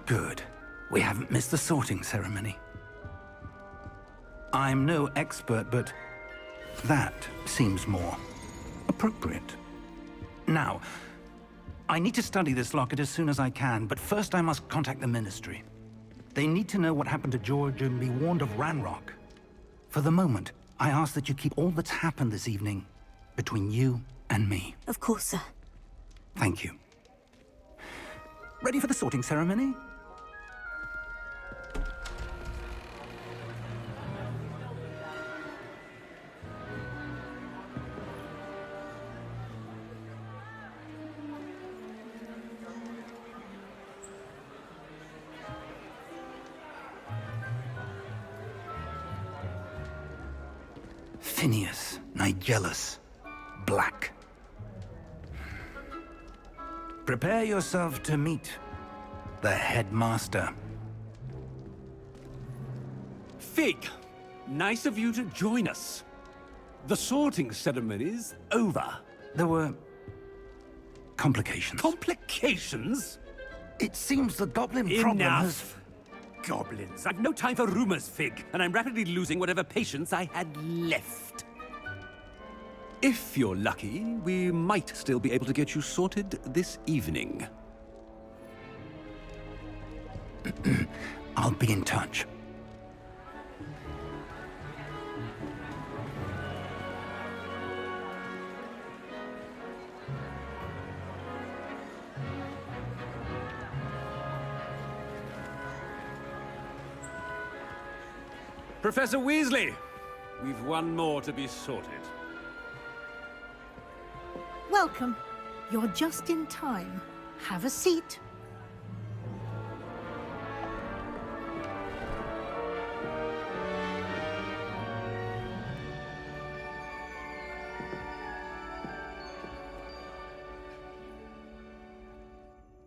Good. We haven't missed the sorting ceremony. I'm no expert, but that seems more appropriate. Now, I need to study this locket as soon as I can, but first I must contact the Ministry. They need to know what happened to George and be warned of Ranrock. For the moment, I ask that you keep all that's happened this evening between you and me. Of course, sir. Thank you. Ready for the sorting ceremony? Phineas, Nigellus, Black. Prepare yourself to meet the headmaster. Fig, nice of you to join us. The sorting ceremony's over. There were complications. Complications? It seems the goblin problem has... Enough! Goblins. I've no time for rumors, Fig, and I'm rapidly losing whatever patience I had left. If you're lucky, we might still be able to get you sorted this evening. I'll be in touch. Professor Weasley, we've one more to be sorted. Welcome. You're just in time. Have a seat.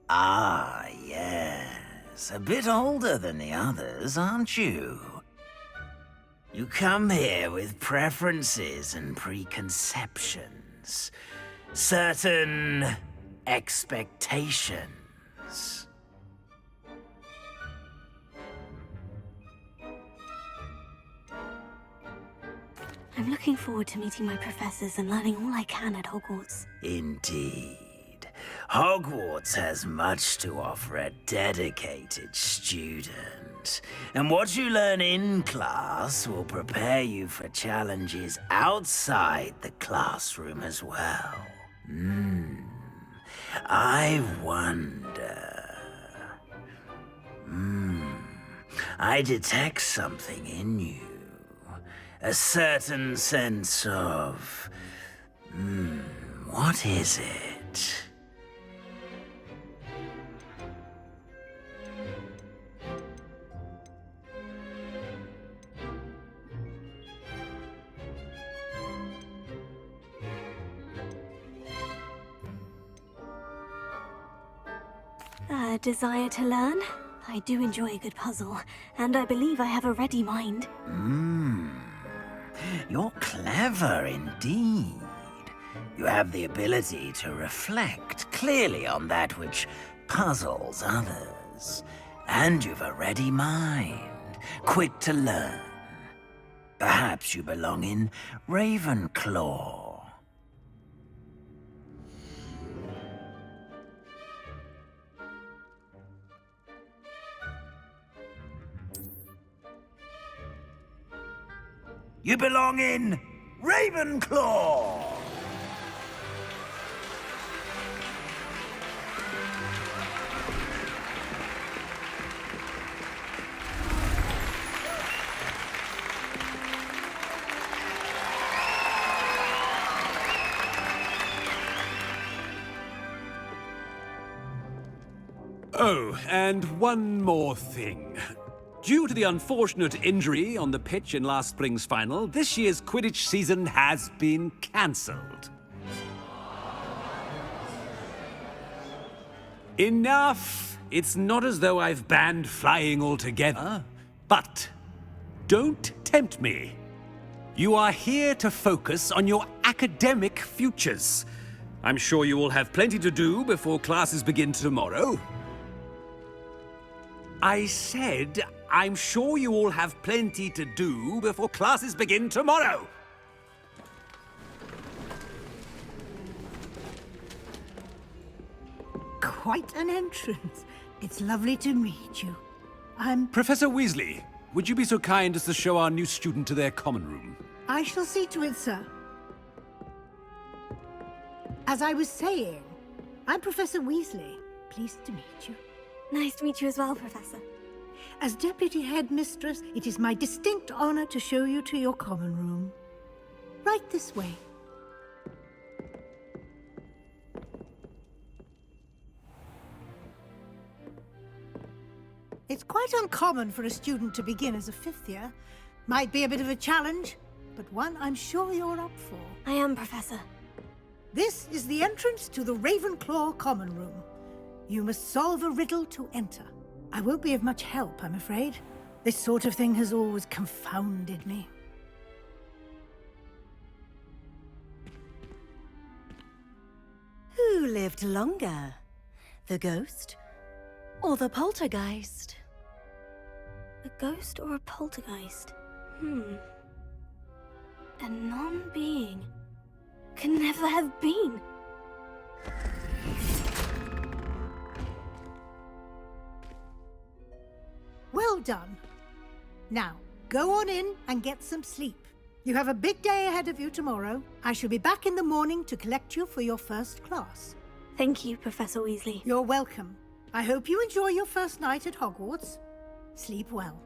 Ah, yes. A bit older than the others, aren't you? You come here with preferences and preconceptions. Certain expectations. I'm looking forward to meeting my professors and learning all I can at Hogwarts. Indeed. Hogwarts has much to offer a dedicated student. And what you learn in class will prepare you for challenges outside the classroom as well. I wonder... I detect something in you. A certain sense of... what is it? A desire to learn? I do enjoy a good puzzle, and I believe I have a ready mind. You're clever indeed. You have the ability to reflect clearly on that which puzzles others. And you've a ready mind, quick to learn. Perhaps you belong in Ravenclaw. You belong in Ravenclaw! Oh, and one more thing. Due to the unfortunate injury on the pitch in last spring's final, this year's Quidditch season has been cancelled. Enough! It's not as though I've banned flying altogether, but don't tempt me. You are here to focus on your academic futures. I'm sure you will have plenty to do before classes begin tomorrow. I said I'm sure you all have plenty to do before classes begin tomorrow. Quite an entrance. It's lovely to meet you. Professor Weasley, would you be so kind as to show our new student to their common room? I shall see to it, sir. As I was saying, I'm Professor Weasley. Pleased to meet you. Nice to meet you as well, Professor. As Deputy Headmistress, it is my distinct honor to show you to your common room. Right this way. It's quite uncommon for a student to begin as a fifth year. Might be a bit of a challenge, but one I'm sure you're up for. I am, Professor. This is the entrance to the Ravenclaw common room. You must solve a riddle to enter. I won't be of much help, I'm afraid. This sort of thing has always confounded me. Who lived longer? The ghost or the poltergeist? A ghost or a poltergeist? A non-being. Can never have been. Well done. Now, go on in and get some sleep. You have a big day ahead of you tomorrow. I shall be back in the morning to collect you for your first class. Thank you, Professor Weasley. You're welcome. I hope you enjoy your first night at Hogwarts. Sleep well.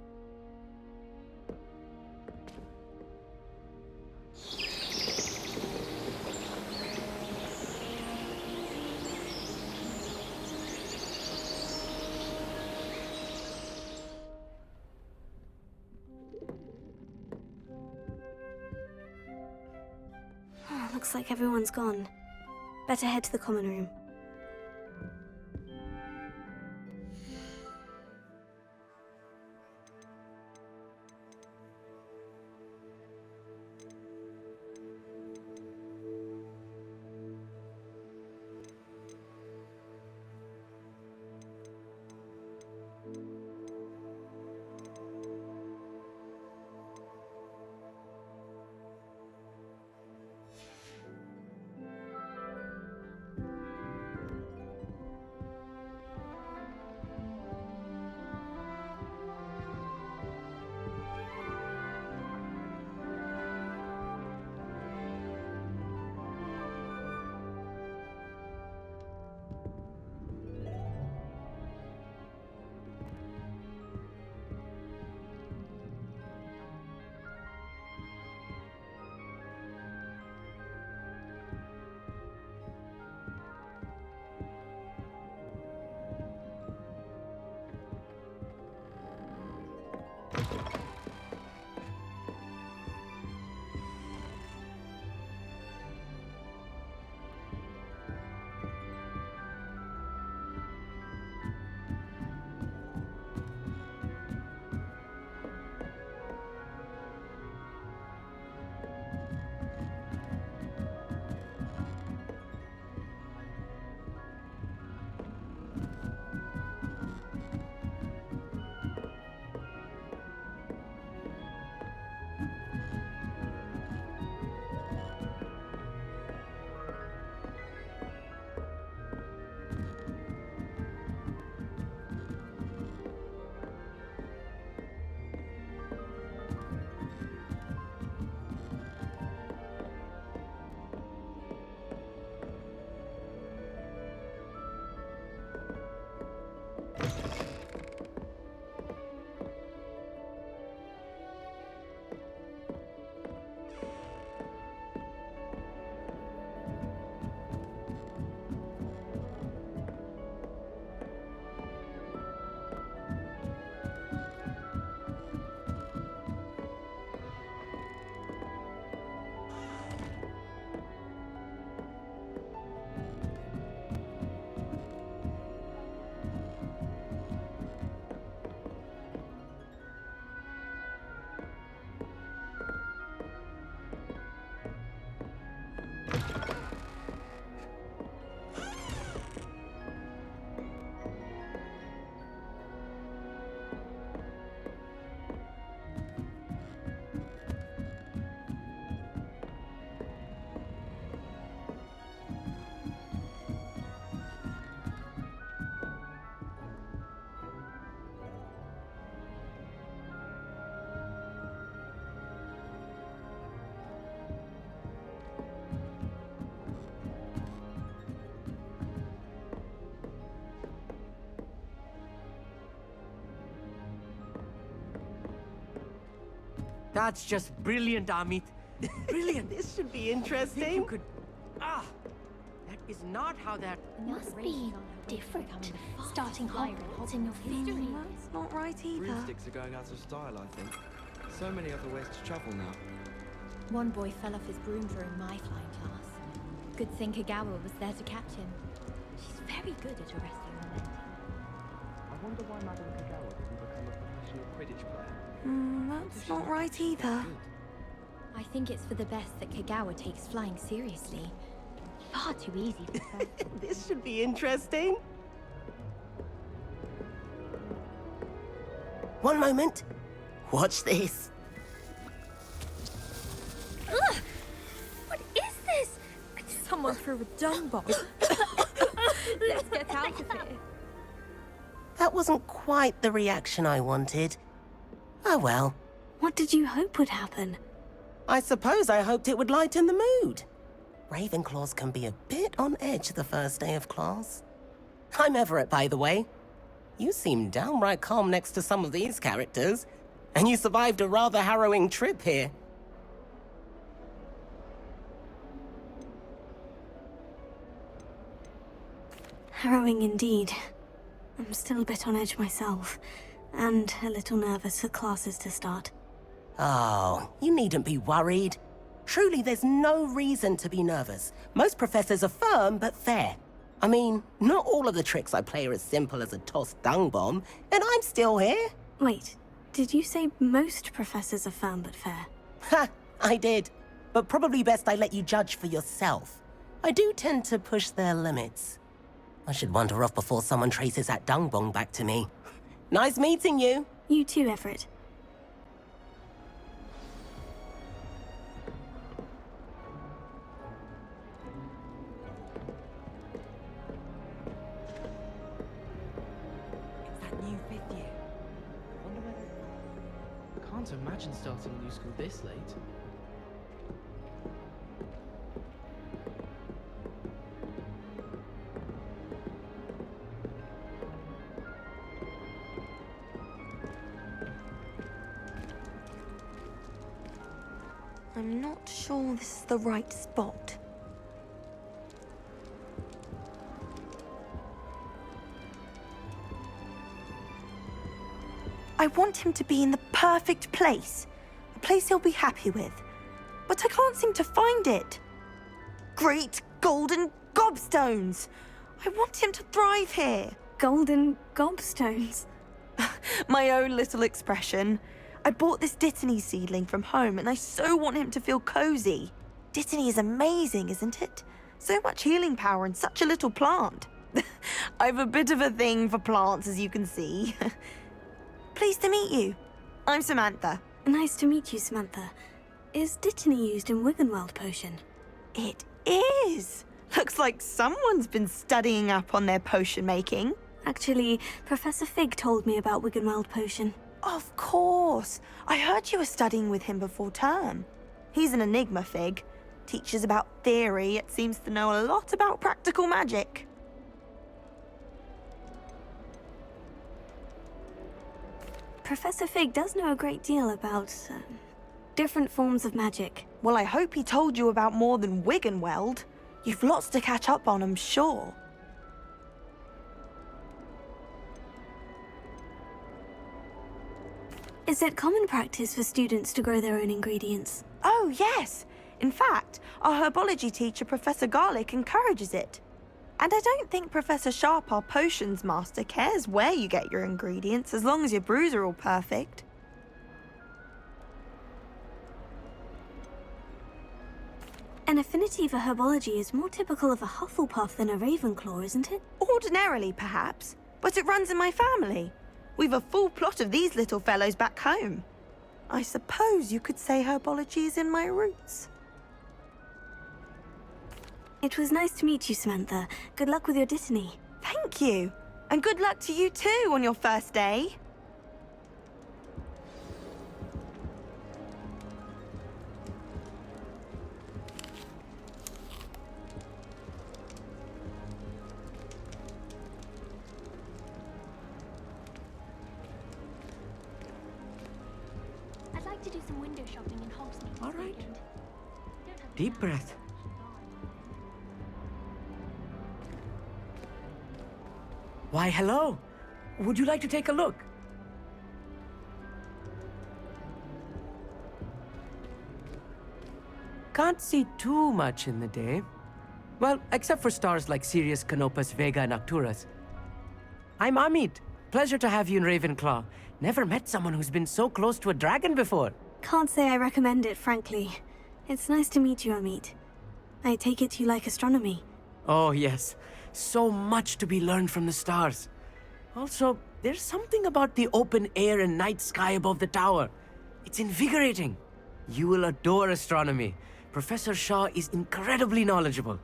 Looks like everyone's gone. Better head to the common room. That's just brilliant, Amit. Brilliant. This should be interesting. You could... That is not how that... Must be different. Starting Hogwarts in your family. That's not right either. Broomsticks are going out of style, I think. So many other ways to travel now. One boy fell off his broom during my flying class. Good thing Kagawa was there to catch him. She's very good at arresting the men. I wonder why Madame Kagawa didn't become a professional Quidditch player. That's not right either. I think it's for the best that Kagawa takes flying seriously. Far too easy for her. This should be interesting. One moment. Watch this. Ugh! What is this? Someone threw a dung bomb. Let's get out of here. That wasn't quite the reaction I wanted. Oh well. What did you hope would happen? I suppose I hoped it would lighten the mood. Ravenclaws can be a bit on edge the first day of class. I'm Everett, by the way. You seem downright calm next to some of these characters, and you survived a rather harrowing trip here. Harrowing indeed. I'm still a bit on edge myself, and a little nervous for classes to start. Oh, you needn't be worried. Truly, there's no reason to be nervous. Most professors are firm but fair. I mean, not all of the tricks I play are as simple as a tossed dung bomb, and I'm still here. Wait, did you say most professors are firm but fair? Ha, I did. But probably best I let you judge for yourself. I do tend to push their limits. I should wander off before someone traces that dung bomb back to me. Nice meeting you. You too, Everett. New fifth year. Wonder whether... I can't imagine starting a new school this late. I'm not sure this is the right spot. I want him to be in the perfect place. A place he'll be happy with. But I can't seem to find it. Great golden gobstones! I want him to thrive here. Golden gobstones. My own little expression. I bought this Dittany seedling from home and I so want him to feel cozy. Dittany is amazing, isn't it? So much healing power in such a little plant. I've a bit of a thing for plants, as you can see. Pleased to meet you. I'm Samantha. Nice to meet you, Samantha. Is Dittany used in Wiggenweld potion? It is. Looks like someone's been studying up on their potion making. Actually, Professor Fig told me about Wiggenweld potion. Of course. I heard you were studying with him before term. He's an enigma, Fig. Teaches about theory, yet seems to know a lot about practical magic. Professor Fig does know a great deal about different forms of magic. Well, I hope he told you about more than Wiggenweld. You've lots to catch up on, I'm sure. Is it common practice for students to grow their own ingredients? Oh, yes. In fact, our herbology teacher, Professor Garlick, encourages it. And I don't think Professor Sharp, our potions master, cares where you get your ingredients, as long as your brews are all perfect. An affinity for herbology is more typical of a Hufflepuff than a Ravenclaw, isn't it? Ordinarily, perhaps, but it runs in my family. We've a full plot of these little fellows back home. I suppose you could say herbology is in my roots. It was nice to meet you, Samantha. Good luck with your Dittany. Thank you. And good luck to you too on your first day. I'd like to do some window shopping in Hogsmeade All this right. weekend. Deep breath. Why, hello. Would you like to take a look? Can't see too much in the day. Well, except for stars like Sirius, Canopus, Vega, and Arcturus. I'm Amit. Pleasure to have you in Ravenclaw. Never met someone who's been so close to a dragon before. Can't say I recommend it, frankly. It's nice to meet you, Amit. I take it you like astronomy. Oh, yes. So much to be learned from the stars. Also, there's something about the open air and night sky above the tower. It's invigorating. You will adore astronomy. Professor Shaw is incredibly knowledgeable.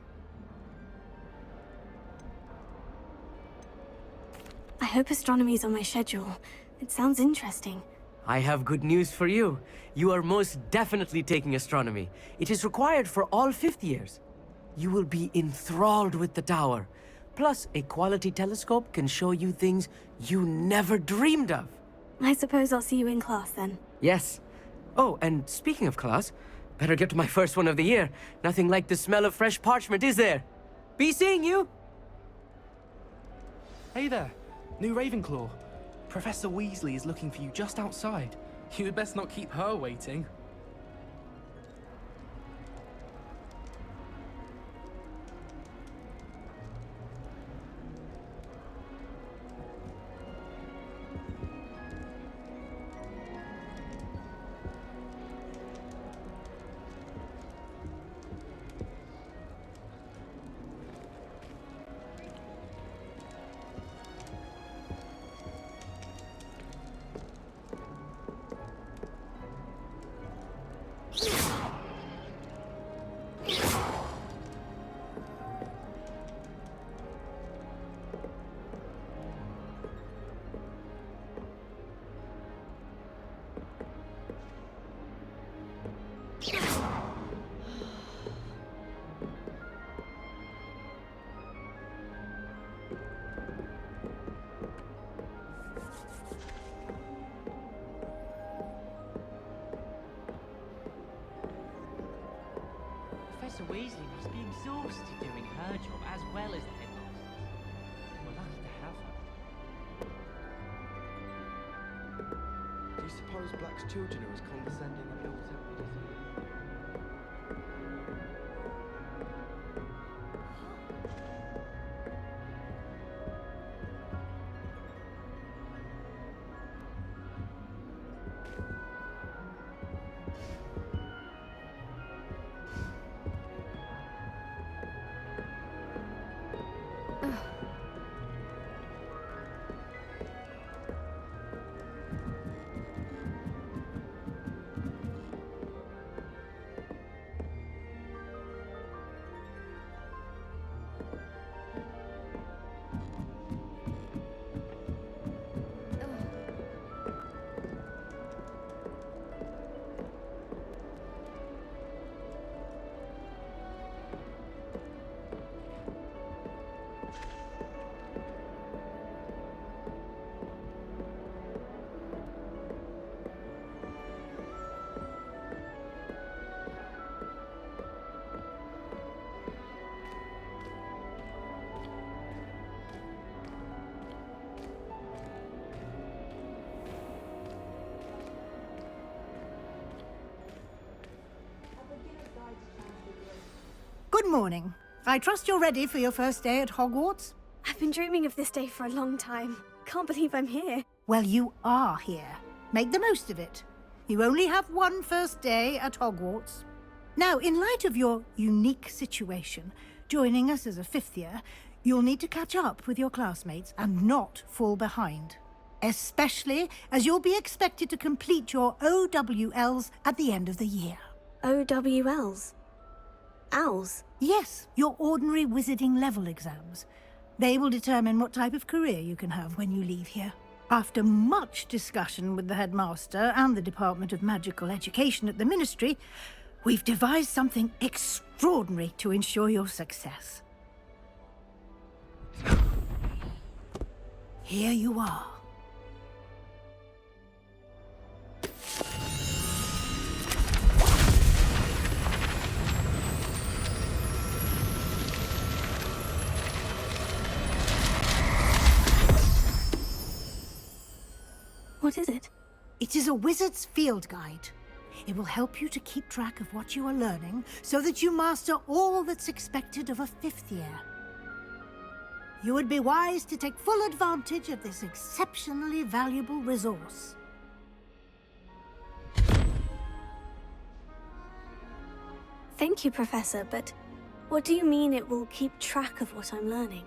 I hope astronomy's on my schedule. It sounds interesting. I have good news for you. You are most definitely taking astronomy. It is required for all fifth years. You will be enthralled with the tower. Plus, a quality telescope can show you things you never dreamed of. I suppose I'll see you in class then. Yes. Oh, and speaking of class, better get to my first one of the year. Nothing like the smell of fresh parchment, is there? Be seeing you! Hey there, new Ravenclaw. Professor Weasley is looking for you just outside. You had best not keep her waiting. Professor Weasley must be exhausted doing her job as well as the headmaster's. We're lucky to have her. Do you suppose Black's children are as condescending and ill-tempered as he? Good morning. I trust you're ready for your first day at Hogwarts? I've been dreaming of this day for a long time. Can't believe I'm here. Well, you are here. Make the most of it. You only have one first day at Hogwarts. Now, in light of your unique situation, joining us as a fifth year, you'll need to catch up with your classmates and not fall behind. Especially as you'll be expected to complete your OWLs at the end of the year. OWLs? Owls? Yes, your ordinary wizarding level exams. They will determine what type of career you can have when you leave here. After much discussion with the headmaster and the Department of Magical Education at the Ministry, we've devised something extraordinary to ensure your success. Here you are. What is it? It is a wizard's field guide. It will help you to keep track of what you are learning so that you master all that's expected of a 5th year. You would be wise to take full advantage of this exceptionally valuable resource. Thank you, Professor, but what do you mean it will keep track of what I'm learning?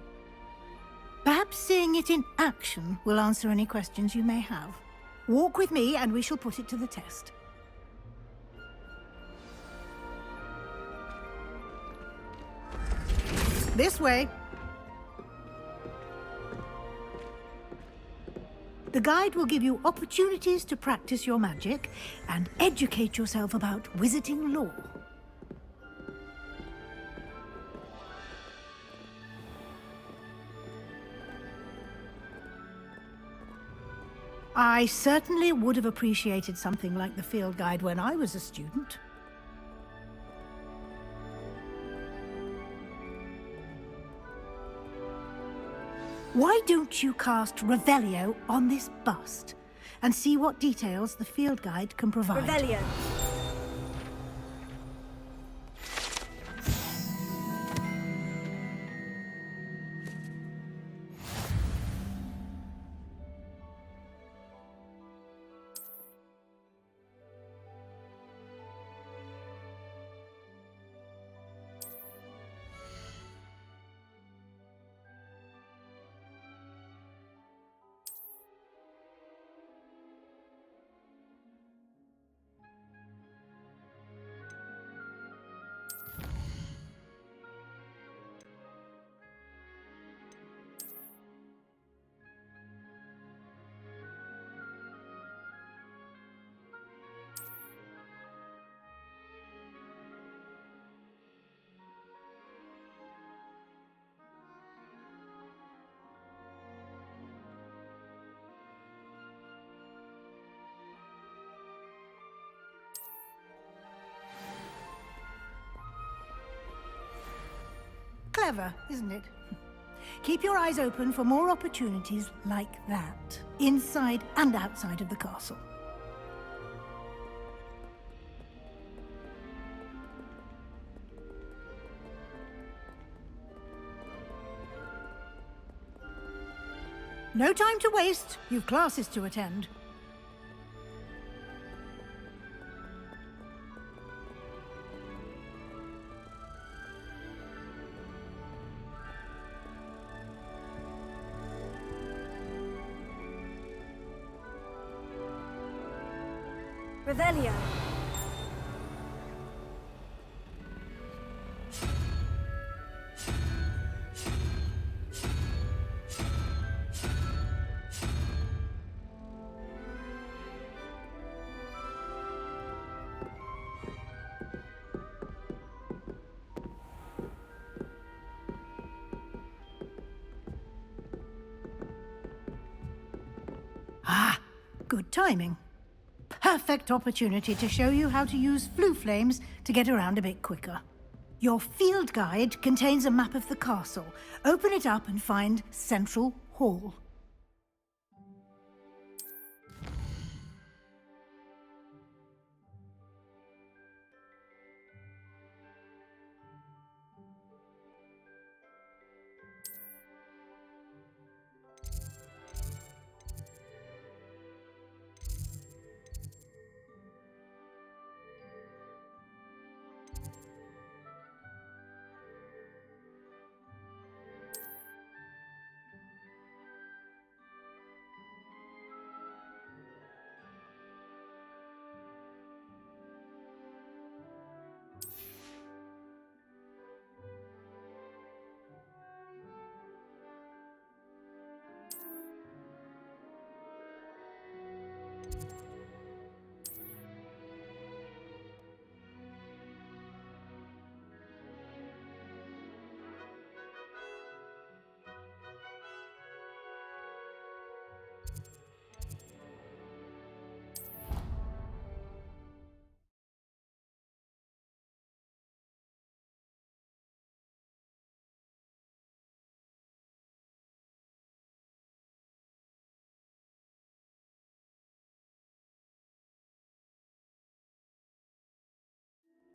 Perhaps seeing it in action will answer any questions you may have. Walk with me and we shall put it to the test. This way. The guide will give you opportunities to practice your magic and educate yourself about wizarding lore. I certainly would have appreciated something like the field guide when I was a student. Why don't you cast Revelio on this bust and see what details the field guide can provide? Revelio. Clever, isn't it? Keep your eyes open for more opportunities like that, inside and outside of the castle. No time to waste. You've classes to attend. Revelio. Ah, good timing. Perfect opportunity to show you how to use flue flames to get around a bit quicker. Your field guide contains a map of the castle. Open it up and find Central Hall.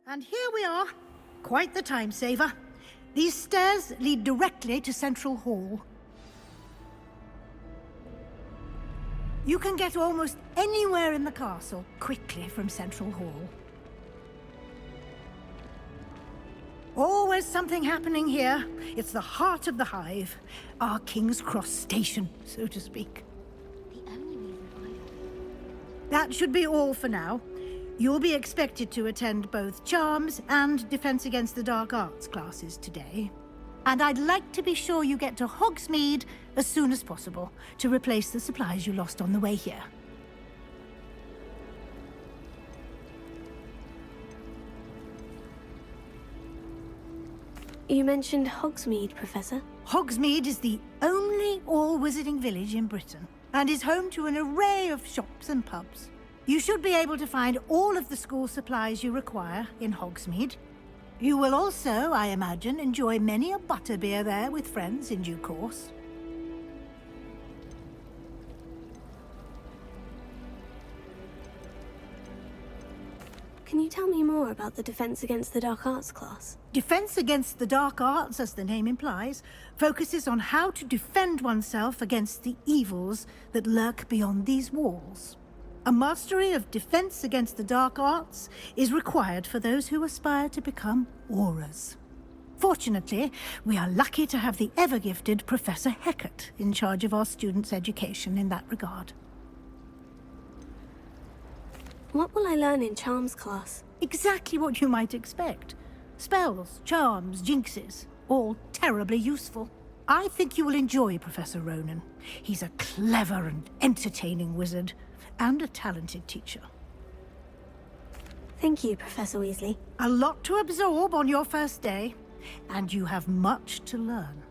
And here we are. Quite the time saver. These stairs lead directly to Central Hall. You can get almost anywhere in the castle quickly from Central Hall. Always something happening here. It's the heart of the hive. Our King's Cross station, so to speak. That should be all for now. You'll be expected to attend both Charms and Defense Against the Dark Arts classes today. And I'd like to be sure you get to Hogsmeade as soon as possible to replace the supplies you lost on the way here. You mentioned Hogsmeade, Professor. Hogsmeade is the only all-wizarding village in Britain and is home to an array of shops and pubs. You should be able to find all of the school supplies you require in Hogsmeade. You will also, I imagine, enjoy many a butterbeer there with friends in due course. Can you tell me more about the Defense Against the Dark Arts class? Defense Against the Dark Arts, as the name implies, focuses on how to defend oneself against the evils that lurk beyond these walls. A mastery of Defense Against the Dark Arts is required for those who aspire to become Aurors. Fortunately, we are lucky to have the ever-gifted Professor Hecat in charge of our students' education in that regard. What will I learn in Charms class? Exactly what you might expect. Spells, charms, jinxes, all terribly useful. I think you will enjoy Professor Ronan. He's a clever and entertaining wizard, and a talented teacher. Thank you, Professor Weasley. A lot to absorb on your first day, and you have much to learn.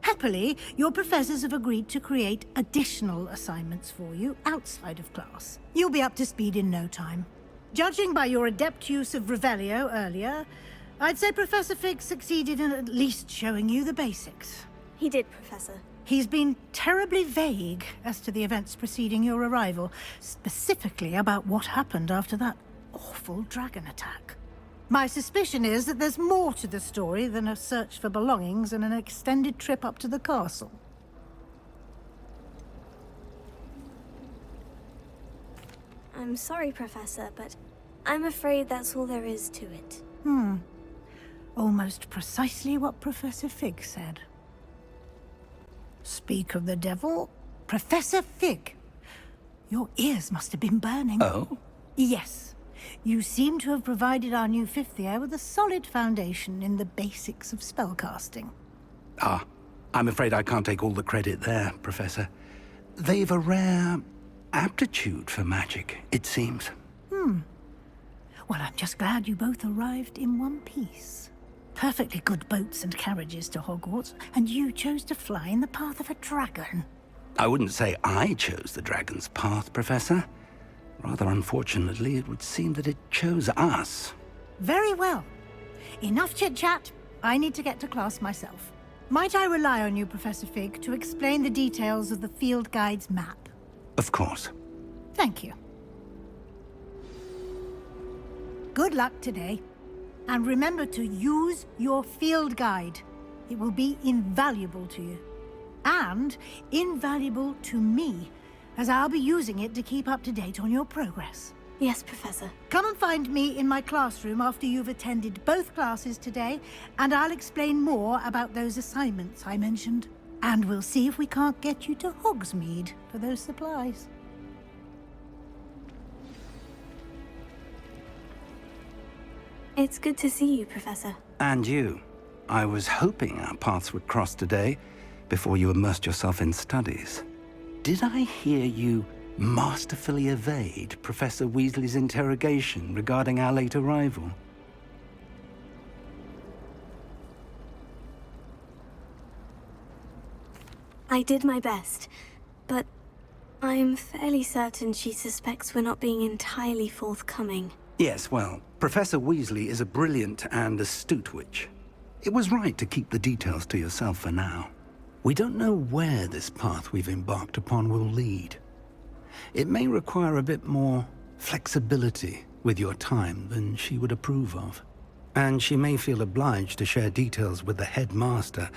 Happily, your professors have agreed to create additional assignments for you outside of class. You'll be up to speed in no time. Judging by your adept use of Revelio earlier, I'd say Professor Fig succeeded in at least showing you the basics. He did, Professor. He's been terribly vague as to the events preceding your arrival, specifically about what happened after that awful dragon attack. My suspicion is that there's more to the story than a search for belongings and an extended trip up to the castle. I'm sorry, Professor, but I'm afraid that's all there is to it. Almost precisely what Professor Fig said. Speak of the devil, Professor Fig. Your ears must have been burning. Oh? Yes. You seem to have provided our new fifth year with a solid foundation in the basics of spellcasting. Ah, I'm afraid I can't take all the credit there, Professor. They've a rare aptitude for magic, it seems. Well, I'm just glad you both arrived in one piece. Perfectly good boats and carriages to Hogwarts, and you chose to fly in the path of a dragon. I wouldn't say I chose the dragon's path, Professor. Rather unfortunately, it would seem that it chose us. Very well. Enough chit-chat. I need to get to class myself. Might I rely on you, Professor Fig, to explain the details of the field guide's map? Of course. Thank you. Good luck today. And remember to use your field guide. It will be invaluable to you. And invaluable to me, as I'll be using it to keep up to date on your progress. Yes, Professor. Come and find me in my classroom after you've attended both classes today, and I'll explain more about those assignments I mentioned. And we'll see if we can't get you to Hogsmeade for those supplies. It's good to see you, Professor. And you. I was hoping our paths would cross today, before you immersed yourself in studies. Did I hear you masterfully evade Professor Weasley's interrogation regarding our late arrival? I did my best, but I'm fairly certain she suspects we're not being entirely forthcoming. Yes, well, Professor Weasley is a brilliant and astute witch. It was right to keep the details to yourself for now. We don't know where this path we've embarked upon will lead. It may require a bit more flexibility with your time than she would approve of. And she may feel obliged to share details with the headmaster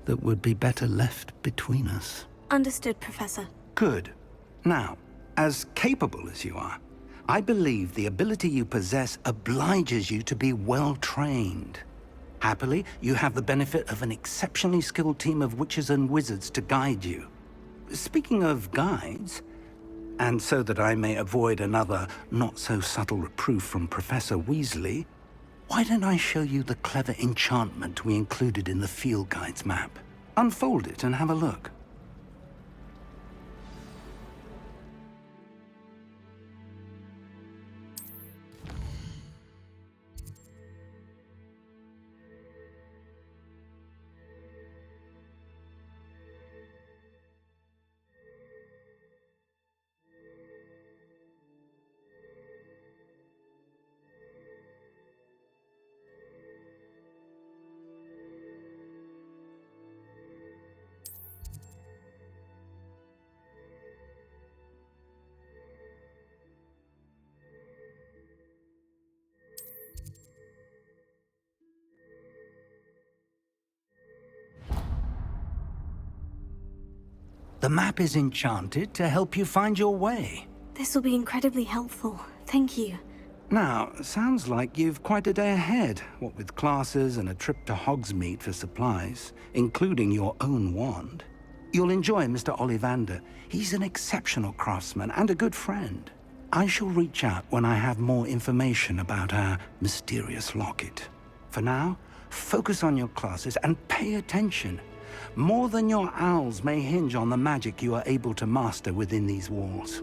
that would be better left between us. Understood, Professor. Good. Now, as capable as you are, I believe the ability you possess obliges you to be well trained. Happily, you have the benefit of an exceptionally skilled team of witches and wizards to guide you. Speaking of guides, and so that I may avoid another not-so-subtle reproof from Professor Weasley, why don't I show you the clever enchantment we included in the field guide's map? Unfold it and have a look. The map is enchanted to help you find your way. This will be incredibly helpful. Thank you. Now, sounds like you've quite a day ahead, what with classes and a trip to Hogsmeade for supplies, including your own wand. You'll enjoy Mr. Ollivander. He's an exceptional craftsman and a good friend. I shall reach out when I have more information about our mysterious locket. For now, focus on your classes and pay attention. More than your owls may hinge on the magic you are able to master within these walls.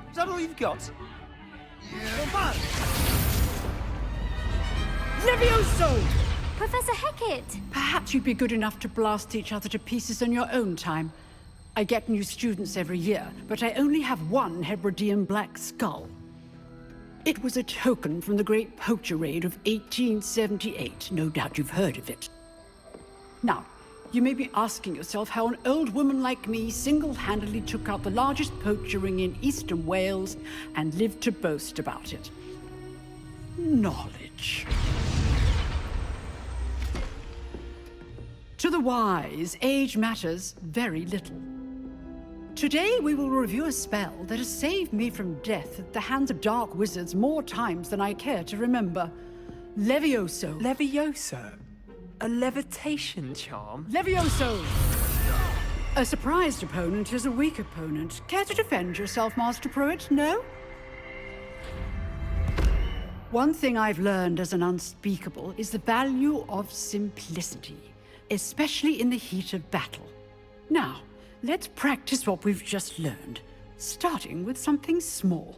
Is that all you've got? Yeah. Levioso! Professor Hecat! Perhaps you'd be good enough to blast each other to pieces in your own time. I get new students every year, but I only have one Hebridean black skull. It was a token from the Great Poacher Raid of 1878. No doubt you've heard of it. Now, you may be asking yourself how an old woman like me single-handedly took out the largest poacher ring in eastern Wales and lived to boast about it. Knowledge. To the wise, age matters very little. Today we will review a spell that has saved me from death at the hands of dark wizards more times than I care to remember. Levioso. Levioso? A levitation charm? Levioso! A surprised opponent is a weak opponent. Care to defend yourself, Master Pruitt? No? One thing I've learned as an unspeakable is the value of simplicity, especially in the heat of battle. Now, let's practice what we've just learned, starting with something small.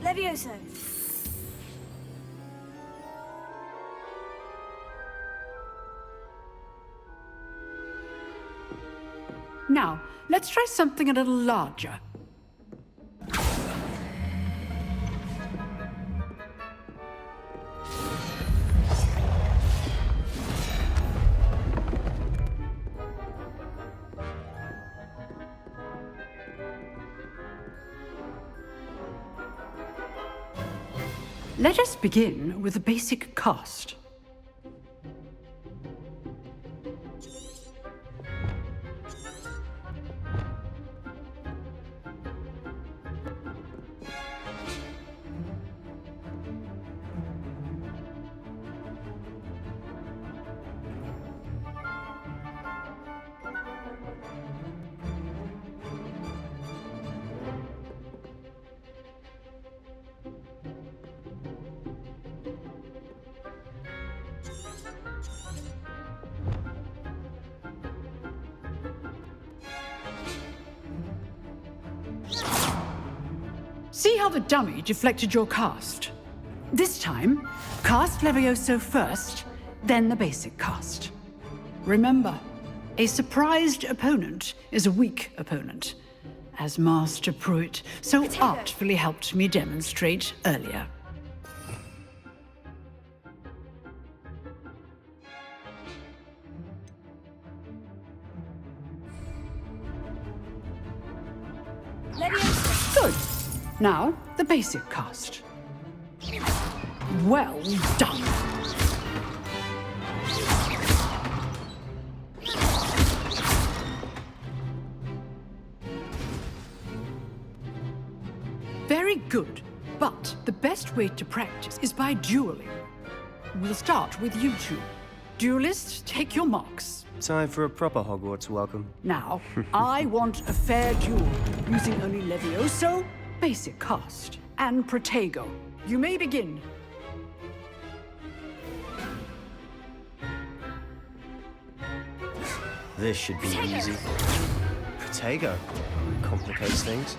Levioso! Now, let's try something a little larger. Let us begin with the basic cast. See how the dummy deflected your cast? This time, cast Levioso first, then the basic cast. Remember, a surprised opponent is a weak opponent, as Master Pruitt so artfully helped me demonstrate earlier. Good. Now, the basic cast. Well done. Very good, but the best way to practice is by dueling. We'll start with you two. Duelists, take your marks. Time for a proper Hogwarts welcome. Now, I want a fair duel, using only Levioso, basic cast, and Protego. You may begin. This should be easy. Protego. Complicates things.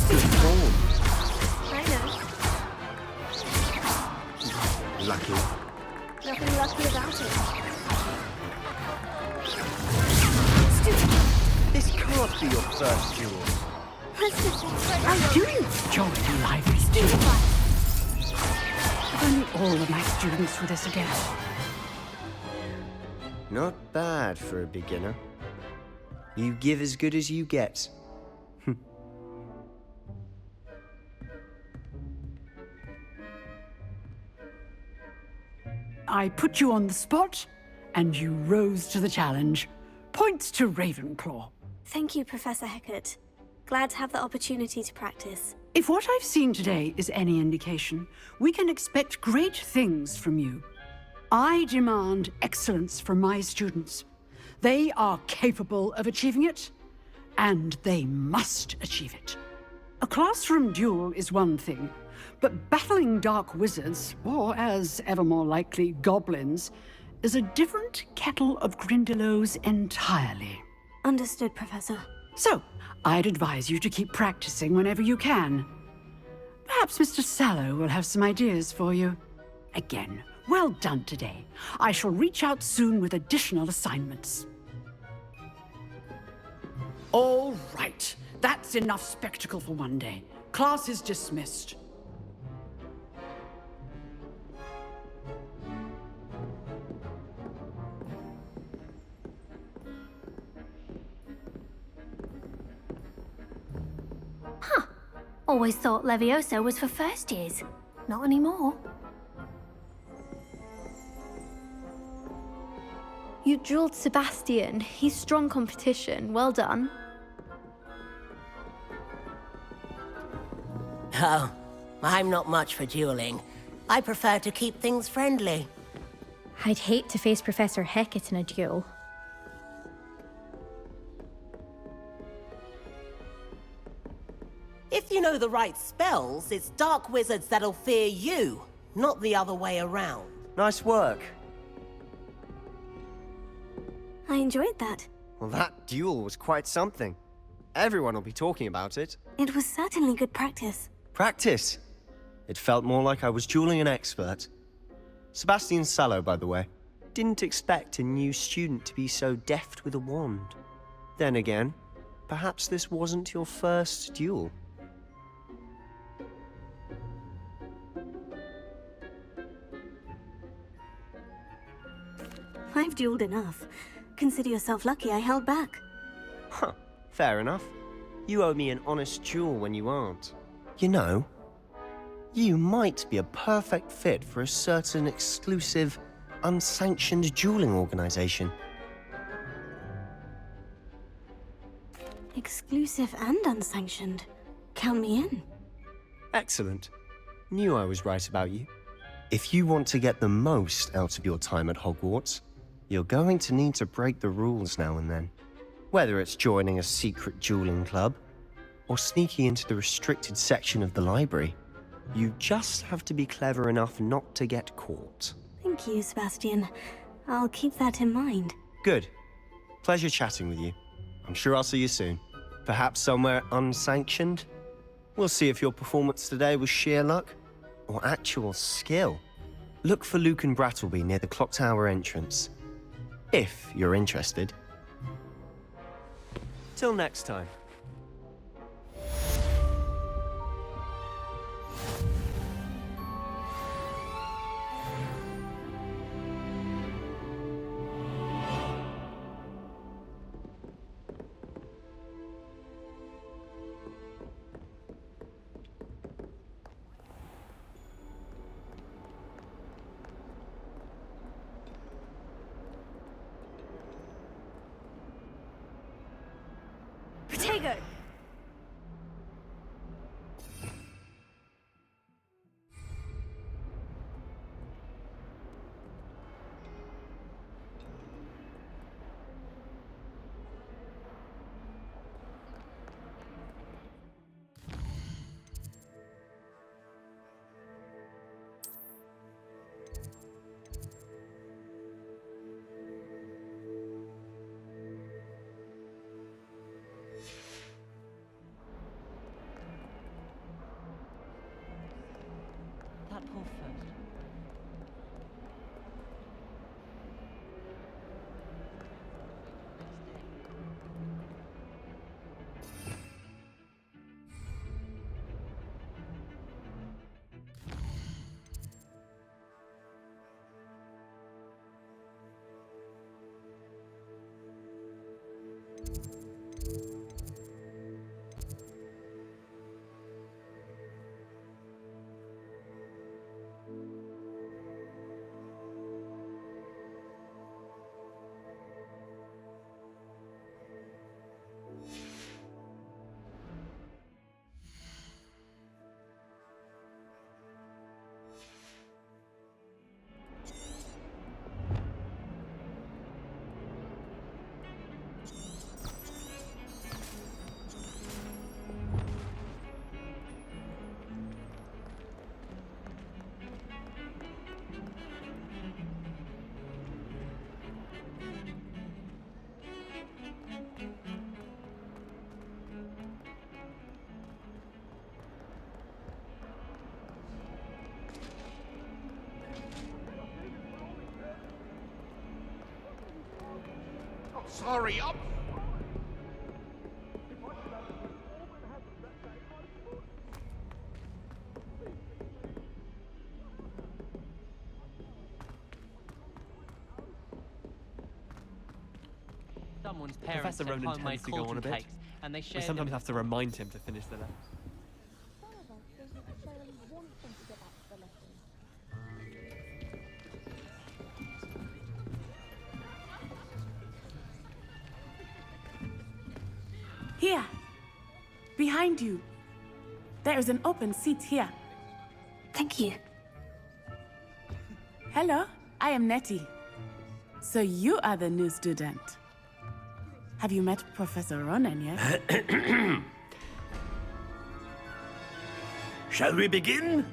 Good form. I know. Lucky. Nothing lucky about it. This can't be your first duel. I do enjoy lively duels. If only all of my students were this adept. Not bad for a beginner. You give as good as you get. I put you on the spot, and you rose to the challenge. Points to Ravenclaw. Thank you, Professor Hecat. Glad to have the opportunity to practice. If what I've seen today is any indication, we can expect great things from you. I demand excellence from my students. They are capable of achieving it, and they must achieve it. A classroom duel is one thing, but battling dark wizards, or as ever more likely, goblins, is a different kettle of Grindylows entirely. Understood, Professor. So, I'd advise you to keep practicing whenever you can. Perhaps Mr. Sallow will have some ideas for you. Again, well done today. I shall reach out soon with additional assignments. All right. That's enough spectacle for one day. Class is dismissed. Always thought Levioso was for first years. Not anymore. You dueled Sebastian. He's strong competition. Well done. Oh, I'm not much for dueling. I prefer to keep things friendly. I'd hate to face Professor Hecat in a duel. If you know the right spells, it's dark wizards that'll fear you, not the other way around. Nice work. I enjoyed that. Well, that duel was quite something. Everyone will be talking about it. It was certainly good practice. Practice? It felt more like I was dueling an expert. Sebastian Sallow, by the way. Didn't expect a new student to be so deft with a wand. Then again, perhaps this wasn't your first duel. I've dueled enough. Consider yourself lucky I held back. Huh, fair enough. You owe me an honest duel when you aren't. You know, You might be a perfect fit for a certain exclusive, unsanctioned dueling organization. Exclusive and unsanctioned. Count me in. Excellent. Knew I was right about you. If you want to get the most out of your time at Hogwarts, you're going to need to break the rules now and then. Whether it's joining a secret dueling club, or sneaking into the restricted section of the library, you just have to be clever enough not to get caught. Thank you, Sebastian. I'll keep that in mind. Good. Pleasure chatting with you. I'm sure I'll see you soon. Perhaps somewhere unsanctioned? We'll see if your performance today was sheer luck or actual skill. Look for Luke and Brattleby near the clock tower entrance, if you're interested. Till next time. Potato! That pull first. Sorry, up. Someone's parents Professor had Ronan homemade tends to go on cauldron a bit. cakes, and they We shared sometimes them. have to remind him to finish the lesson. Here! Behind you! There is an open seat here. Thank you. Hello, I am Nettie. So you are the new student. Have you met Professor Ronan yet? Shall we begin?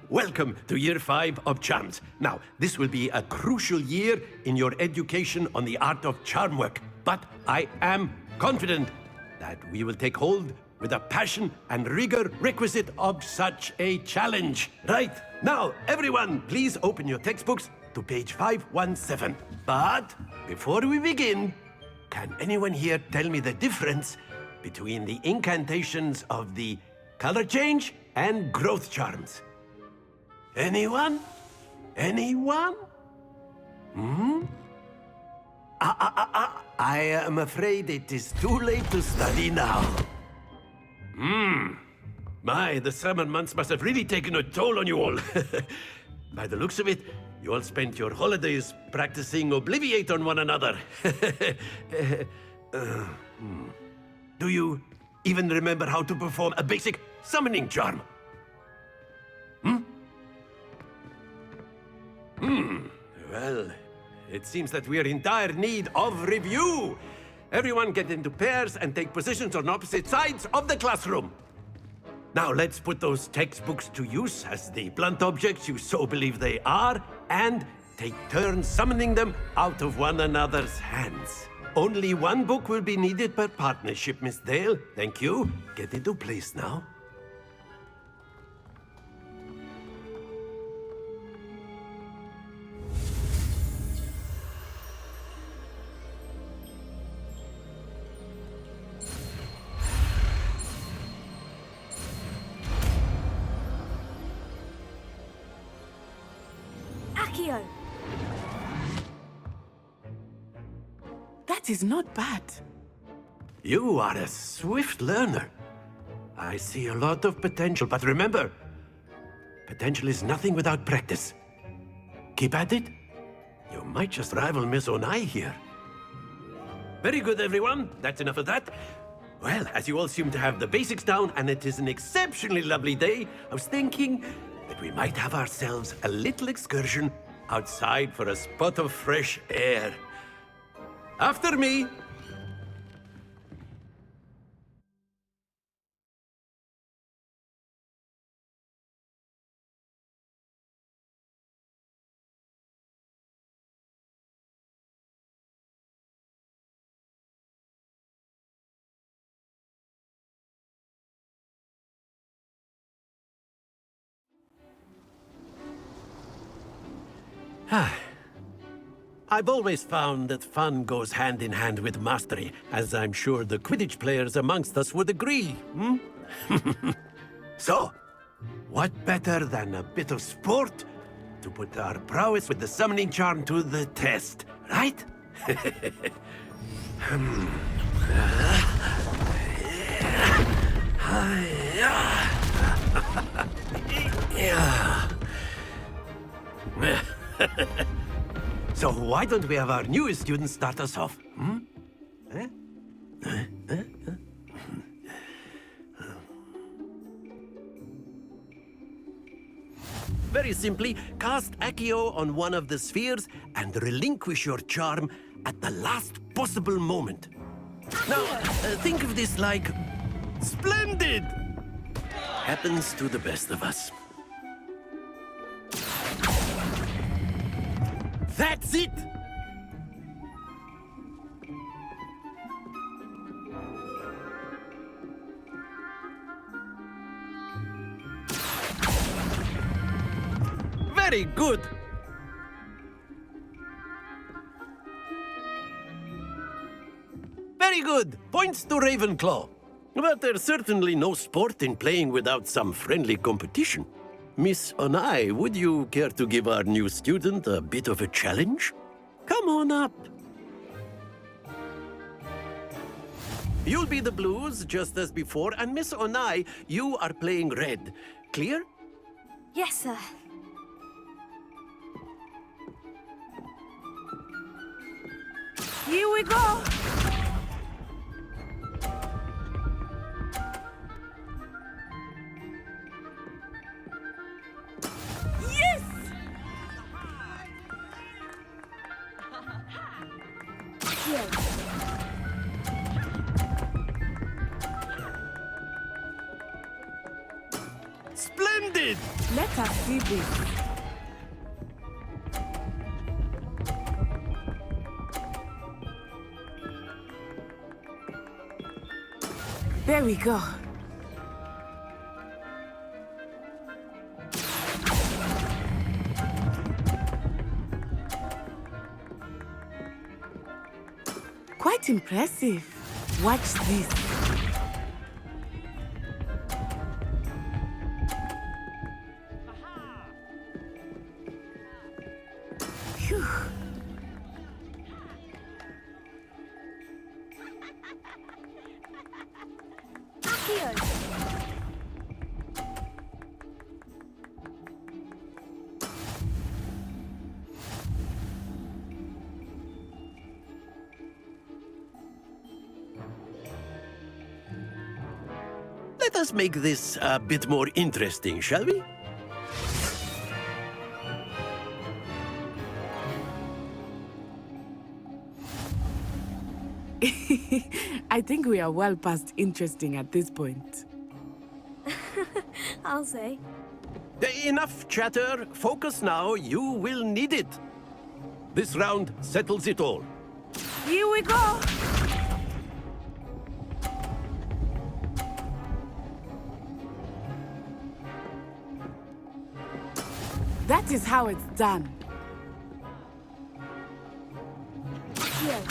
Welcome to Year 5 of Charms. Now, this will be a crucial year in your education on the art of charm work, but I am confident that we will take hold with the passion and rigor requisite of such a challenge. Right, now, everyone, please open your textbooks to page 517. But before we begin, can anyone here tell me the difference between the incantations of the color change and growth charms? Anyone? Anyone? I am afraid it is too late to study now. My, the summer months must have really taken a toll on you all. By the looks of it, you all spent your holidays practicing Obliviate on one another. Do you even remember how to perform a basic summoning charm? Well, it seems that we are in dire need of review. Everyone get into pairs and take positions on opposite sides of the classroom. Now let's put those textbooks to use as the blunt objects you so believe they are, and take turns summoning them out of one another's hands. Only one book will be needed per partnership, Miss Dale. Thank you. Get into place now. Accio! That is not bad. You are a swift learner. I see a lot of potential, but remember, potential is nothing without practice. Keep at it. You might just rival Miss Onai here. Very good, everyone. That's enough of that. Well, as you all seem to have the basics down, and it is an exceptionally lovely day, I was thinking that we might have ourselves a little excursion outside for a spot of fresh air. After me! I've always found that fun goes hand in hand with mastery, as I'm sure the Quidditch players amongst us would agree, So, what better than a bit of sport to put our prowess with the summoning charm to the test, right? So why don't we have our newest student start us off? Very simply, cast Accio on one of the spheres and relinquish your charm at the last possible moment. Now, think of this like splendid! Happens to the best of us. That's it! Very good! Very good! Points to Ravenclaw. But there's certainly no sport in playing without some friendly competition. Miss Onai, would you care to give our new student a bit of a challenge? Come on up. You'll be the blues, just as before, and Miss Onai, you are playing red. Clear? Yes, sir. Here we go! Yes! Splendid! Let us see this. There we go. Quite impressive. Watch this. Phew. let us make this a bit more interesting, shall we? I think we are well past interesting at this point. I'll say. Enough chatter. Focus now. You will need it. This round settles it all. Here we go! That is how it's done. Here.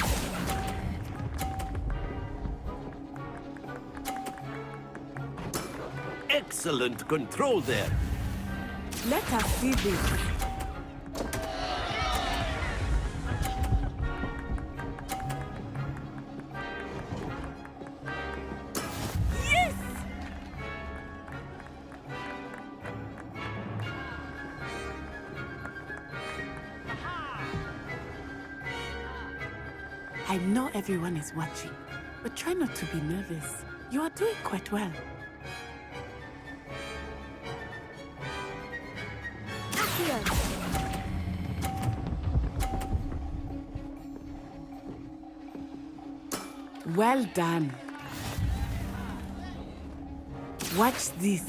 Excellent control there. Let us see this. Yes! I know everyone is watching, but try not to be nervous. You are doing quite well. Well done. Watch this.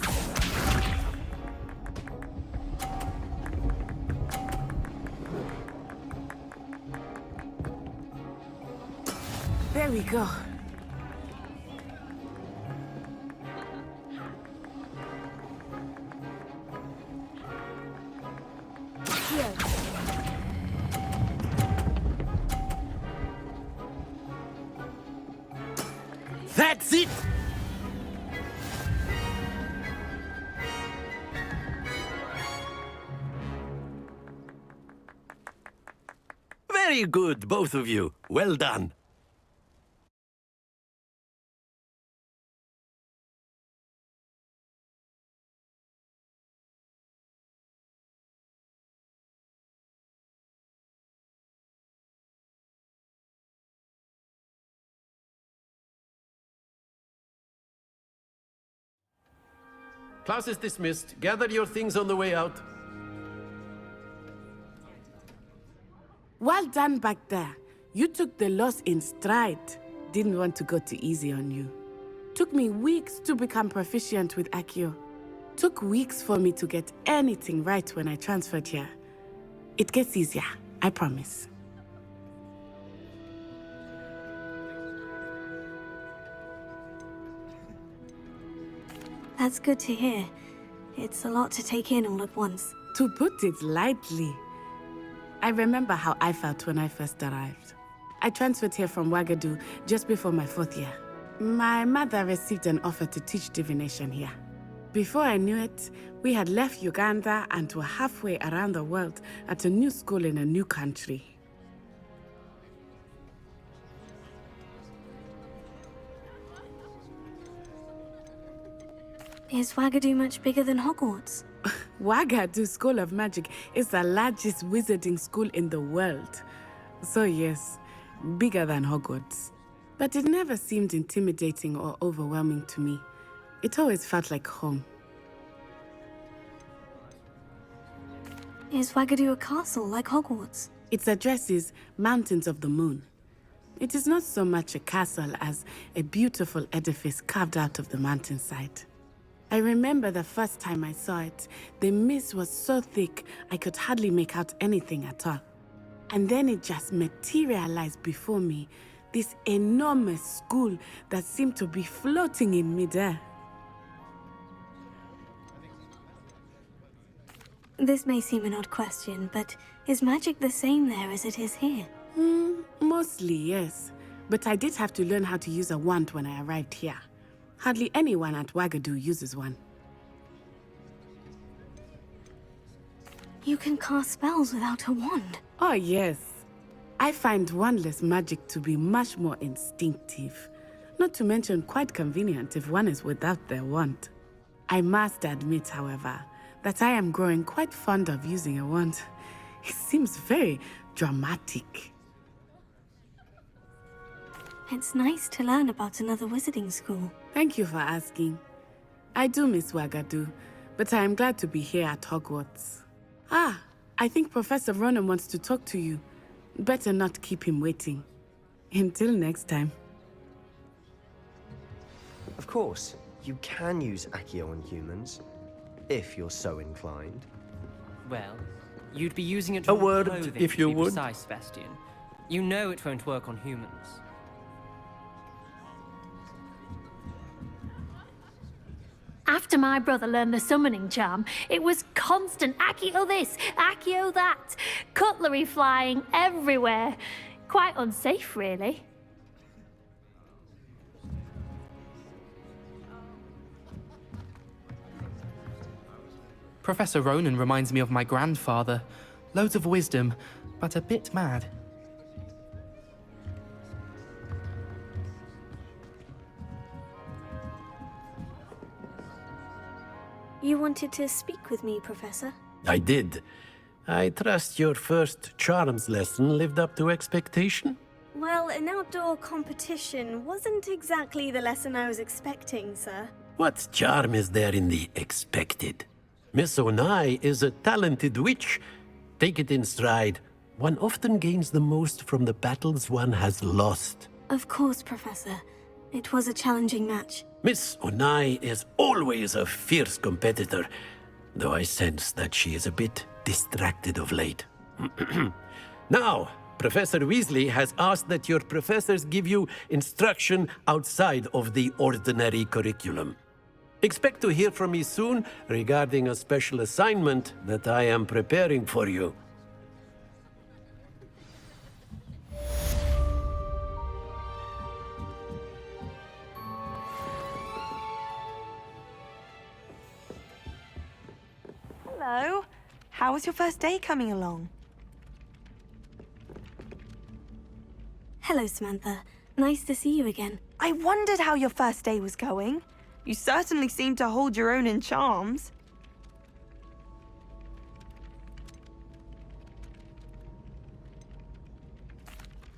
There we go. Here. That's it! Very good, both of you. Well done. Class is dismissed. Gather your things on the way out. Well done back there. You took the loss in stride. Didn't want to go too easy on you. Took me weeks to become proficient with Accio. Took weeks for me to get anything right when I transferred here. It gets easier, I promise. That's good to hear. It's a lot to take in all at once. To put it lightly, I remember how I felt when I first arrived. I transferred here from Ouagadougou just before my 4th year. My mother received an offer to teach divination here. Before I knew it, we had left Uganda and were halfway around the world at a new school in a new country. Is Ouagadougou much bigger than Hogwarts? Ouagadougou School of Magic is the largest wizarding school in the world. So yes, bigger than Hogwarts. But it never seemed intimidating or overwhelming to me. It always felt like home. Is Ouagadougou a castle like Hogwarts? Its address is Mountains of the Moon. It is not so much a castle as a beautiful edifice carved out of the mountainside. I remember the first time I saw it, the mist was so thick I could hardly make out anything at all. And then it just materialized before me, this enormous school that seemed to be floating in midair. This may seem an odd question, but is magic the same there as it is here? Mostly, yes. But I did have to learn how to use a wand when I arrived here. Hardly anyone at Ouagadougou uses one. You can cast spells without a wand? Oh, yes. I find wandless magic to be much more instinctive. Not to mention quite convenient if one is without their wand. I must admit, however, that I am growing quite fond of using a wand. It seems very dramatic. It's nice to learn about another wizarding school. Thank you for asking. I do miss Wagadu, but I am glad to be here at Hogwarts. Ah, I think Professor Ronan wants to talk to you. Better not keep him waiting. Until next time. Of course, you can use Accio on humans, if you're so inclined. Well, you'd be using it A on word, clothing, if you to be would. precise, Sebastian. You know it won't work on humans. After my brother learned the summoning charm, it was constant Accio this, Accio that. Cutlery flying everywhere. Quite unsafe, really. Professor Ronan reminds me of my grandfather. Loads of wisdom, but a bit mad. You wanted to speak with me, Professor? I did. I trust your first charms lesson lived up to expectation? Well, an outdoor competition wasn't exactly the lesson I was expecting, sir. What charm is there in the expected? Miss Onai is a talented witch. Take it in stride. One often gains the most from the battles one has lost. Of course, Professor. It was a challenging match. Miss Onai is always a fierce competitor, though I sense that she is a bit distracted of late. Now, Professor Weasley has asked that your professors give you instruction outside of the ordinary curriculum. Expect to hear from me soon regarding a special assignment that I am preparing for you. Hello. How was your first day coming along? Hello, Samantha. Nice to see you again. I wondered how your first day was going. You certainly seem to hold your own in charms.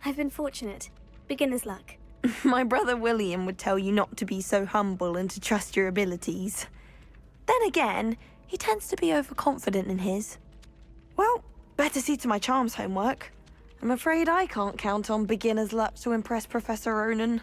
I've been fortunate. Beginner's luck. My brother William would tell you not to be so humble and to trust your abilities. Then again, he tends to be overconfident in his. Well, better see to my charms homework. I'm afraid I can't count on beginner's luck to impress Professor Ronan.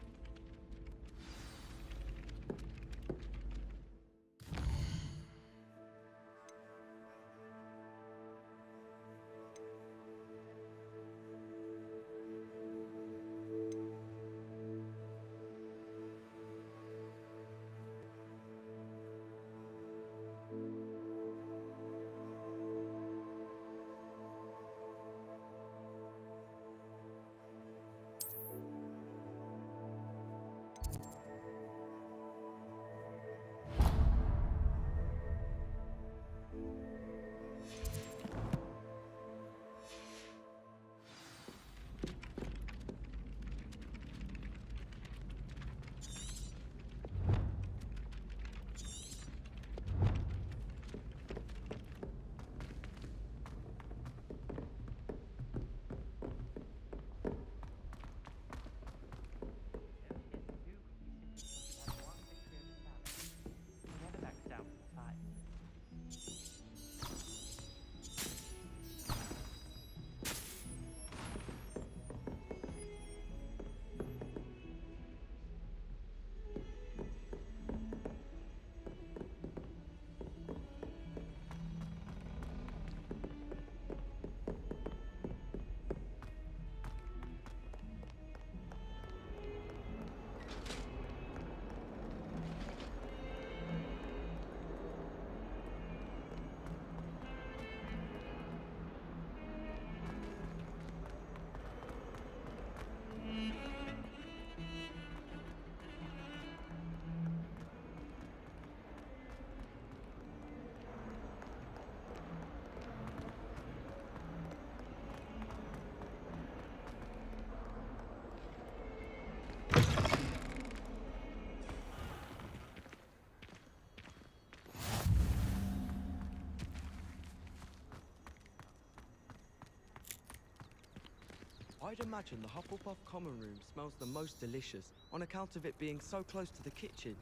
I'd imagine the Hufflepuff common room smells the most delicious on account of it being so close to the kitchens.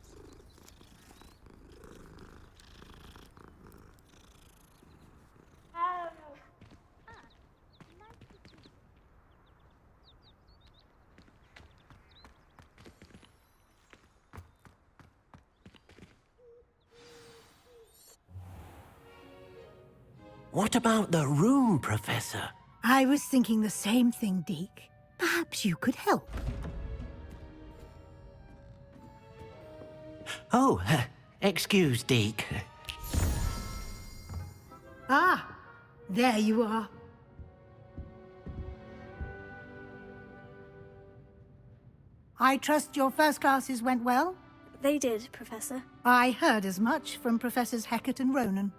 What about the room, Professor? I was thinking the same thing, Deke. Perhaps you could help. Oh, excuse, Deke. Ah, there you are. I trust your first classes went well? They did, Professor. I heard as much from Professors Hecat and Ronan.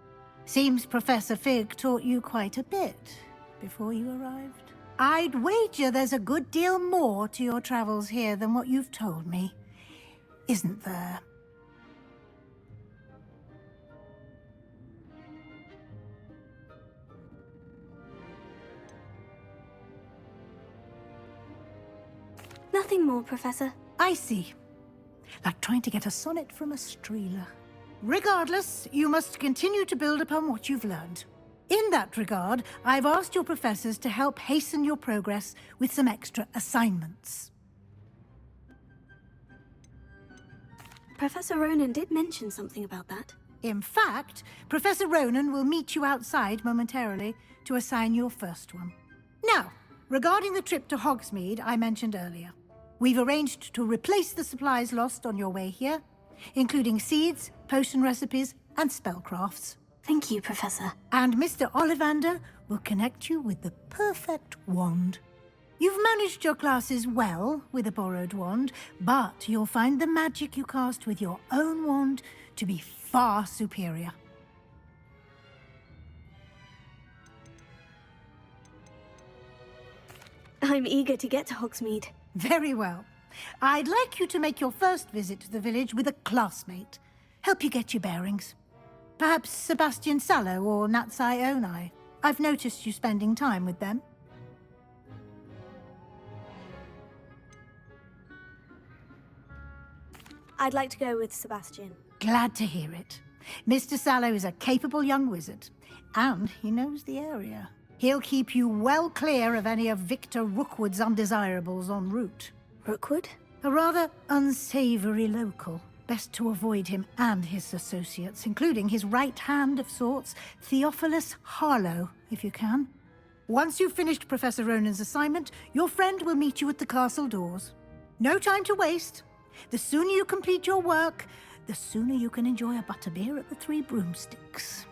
Seems Professor Fig taught you quite a bit before you arrived. I'd wager there's a good deal more to your travels here than what you've told me. Isn't there? Nothing more, Professor. I see. Like trying to get a sonnet from a streeler. Regardless, you must continue to build upon what you've learned. In that regard, I've asked your professors to help hasten your progress with some extra assignments. Professor Ronan did mention something about that. In fact, Professor Ronan will meet you outside momentarily to assign your first one. Now, regarding the trip to Hogsmeade I mentioned earlier, we've arranged to replace the supplies lost on your way here, including seeds, potion recipes, and spellcrafts. Thank you, Professor. And Mr. Ollivander will connect you with the perfect wand. You've managed your classes well with a borrowed wand, but you'll find the magic you cast with your own wand to be far superior. I'm eager to get to Hogsmeade. Very well. I'd like you to make your first visit to the village with a classmate. Help you get your bearings. Perhaps Sebastian Sallow or Natsai Onai. I've noticed you spending time with them. I'd like to go with Sebastian. Glad to hear it. Mr. Sallow is a capable young wizard, and he knows the area. He'll keep you well clear of any of Victor Rookwood's undesirables en route. Rookwood? A rather unsavory local. Best to avoid him and his associates, including his right hand of sorts, Theophilus Harlow, if you can. Once you've finished Professor Ronan's assignment, your friend will meet you at the castle doors. No time to waste. The sooner you complete your work, the sooner you can enjoy a butterbeer at the Three Broomsticks.